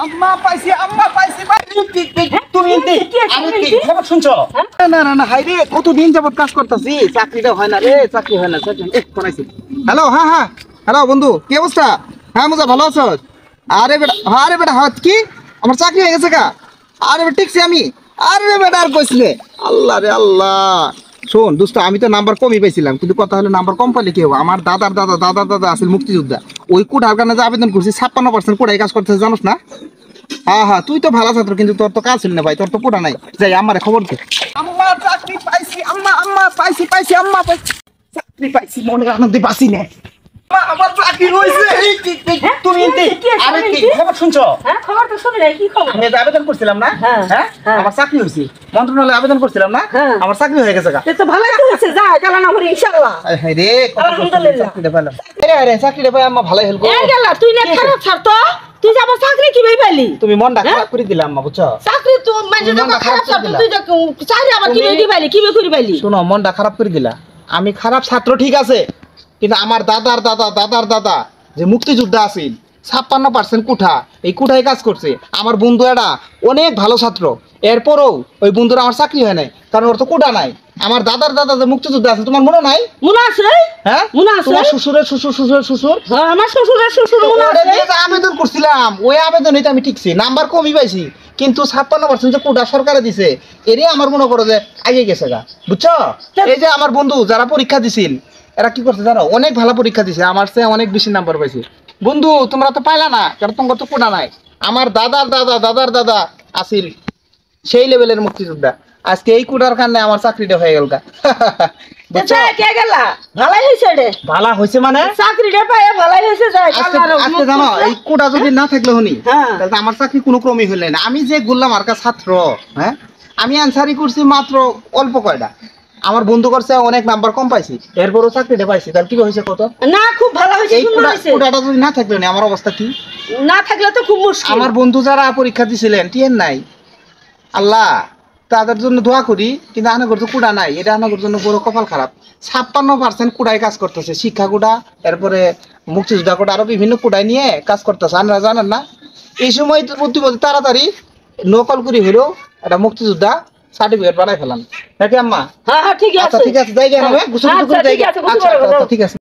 আম্মা পাইছি ভাই তুমি আমি কি খবর শুনছো? না না না হাই রে, কতদিন যাবত কাজ করতেছি, চাকরিটা হয় না রে, চাকরি হয় না। ফোনাইছি। হ্যালো, হ্যাঁ হ্যালো বন্ধু, কি অবস্থা? হ্যাঁ মুজা, ভালো আছো? আরে বেটা হাত কি আমার চাকরি হয়ে গেছে কা? আরে বেটা ঠিকছি আমি। আরে বেটা আর কইছিলে, আল্লাহ রে আল্লাহ। শোন দোস্ত, আমি তো নাম্বার কমই পাইছিলাম, কিন্তু কথা হলো নাম্বার কম পাইলে কি হবে? আমার দাদা আসলে মুক্তিযোদ্ধা, ওই কোটার কারণে যে আবেদন করছি 56% কোটায় কাজ করতেছে, জানোস না? হ্যাঁ তুই তো ভালো ছাত্র, কিন্তু তোর তো কাজ ছিল না ভাই, তোর তো কোটা নাই। যাই আমারে খবর দে। আম্মা চাকরি পাইছি, আম্মা পাইছি চাকরি পাইছি, মনের আনন্দে বাঁচি না। আমার চাকরি হইছে। তুমি আরে কি খবর শুনছো? হ্যাঁ, খবর তো শুনি নাই। কি খবর? আমি আবেদন করছিলাম না, হ্যাঁ আমার চাকরি হইছে। মন্ত্রণালয়ে আবেদন করছিলাম না, আমার চাকরি হয়ে গেছে। তো ভালোই তো হইছে, যা গেলা না করে ইনশাআল্লাহ। হ্যাঁ রে, আলহামদুলিল্লাহ। চাকরিটা পেলাম। আরে চাকরিটা পাই আম্মা ভালোই হলো। এই গেলা তুই না খারাপ ছাড়তো, তুই যে আমার চাকরি কিভাবে পেলি? তুমি মনটা খারাপ করে দিলা আম্মা, বুঝছো? চাকরি তো মানে যখন খারাপ ছাড়তো, তুই যে চাকরি আবার কিভাবে পেলি, কিভাবে করে পেলি? শোনো, মনটা খারাপ করে দিলা। আমি খারাপ ছাত্র ঠিক আছে, কিন্তু আমার দাদার দাদা যে মুক্তিযোদ্ধা আছেন 56% কোঠা, এই কোঠায় কাজ করছে। আমার বন্ধু এটা অনেক ভালো ছাত্র, এরপরও ওই বন্ধুরা আমার চাকরি হয় নাই, কারণ ওর তো কোঠা নাই। আমার দাদার দাদা যে মুক্তিযোদ্ধা আছে, তোমার মনে নাই? মনে আছে? হ্যাঁ মনে আছে। তোমার শ্বশুর হ্যাঁ, আমার শ্বশুর মনে ওটা আছে। দিয়ে যে আবেদন করছিলাম, ওই আবেদনে তো আমি টিকছি, নাম্বার কমই পাইছি, কিন্তু 56% যে কোটা সরকারে দিছে, এরই আমার মনে করো যে আগে গেছে গা, বুঝছো? এই যে আমার বন্ধু যারা পরীক্ষা দিছিল, এরা কি করছে জানো? অনেক ভালো পরীক্ষা দিছে, আমার চেয়ে অনেক বেশি নাম্বার পাইছে। বন্ধু তোমরা তো পাইলা না, কারণ তোমার তো কোটা নাই। আমার দাদার দাদা আসিল সেই লেভেলের মুক্তিযোদ্ধা, আজকে এই কোটার কারণে আমার চাকরিটা হয়ে গেল গা। বুঝছো? কে গেলা? ভালোই হইছে রে। ভালো হয়েছে মানে চাকরিটা পাইয়া ভালোই হইছে, যাই আজকে জানো, এই কোটা যদি না থাকলে হনি, হ্যাঁ। তাহলে আমার চাকরি কোনো ক্রমই হইলে না। আমি যে গুল্লাম আর ছাত্র, হ্যাঁ আমি আনসারি করছি মাত্র অল্প কয়টা, আমার বন্ধু করছে অনেক নাম্বার কম পাইছি, এরপরও চাকরিটা পাইছি। তাহলে কি হয়েছে কত? না, খুব ভালো হইছে, এই সুন্দর হইছে। কোটাটা যদি না থাকলে না, আমার অবস্থা কি? না থাকলে তো খুব মুশকিল। আমার বন্ধু যারা পরীক্ষা দিছিলেন টিএন নাই, আল্লাহ তাদের জন্য দোয়া করি, কিন্তু আনাগর তো কুড়া নাই, এটা আনাগর জন্য বড় কপাল খারাপ। 56% কুড়ায় কাজ করতেছে, শিক্ষা কুড়া, এরপরে মুক্তিযোদ্ধা কুড়া, আরো বিভিন্ন কুড়ায় নিয়ে কাজ করতেছে। আপনারা জানেন না, এই সময় বুদ্ধি তাড়াতাড়ি নকল করি হইলো একটা মুক্তিযোদ্ধা সার্টিফিকেট বানাই ফেলাম নাকি আম্মা? হ্যাঁ ঠিক আছে। আচ্ছা ঠিক আছে, যাই গেলাম, গোসল করে যাই। ঠিক আছে। আচ্ছা ঠিক আছে।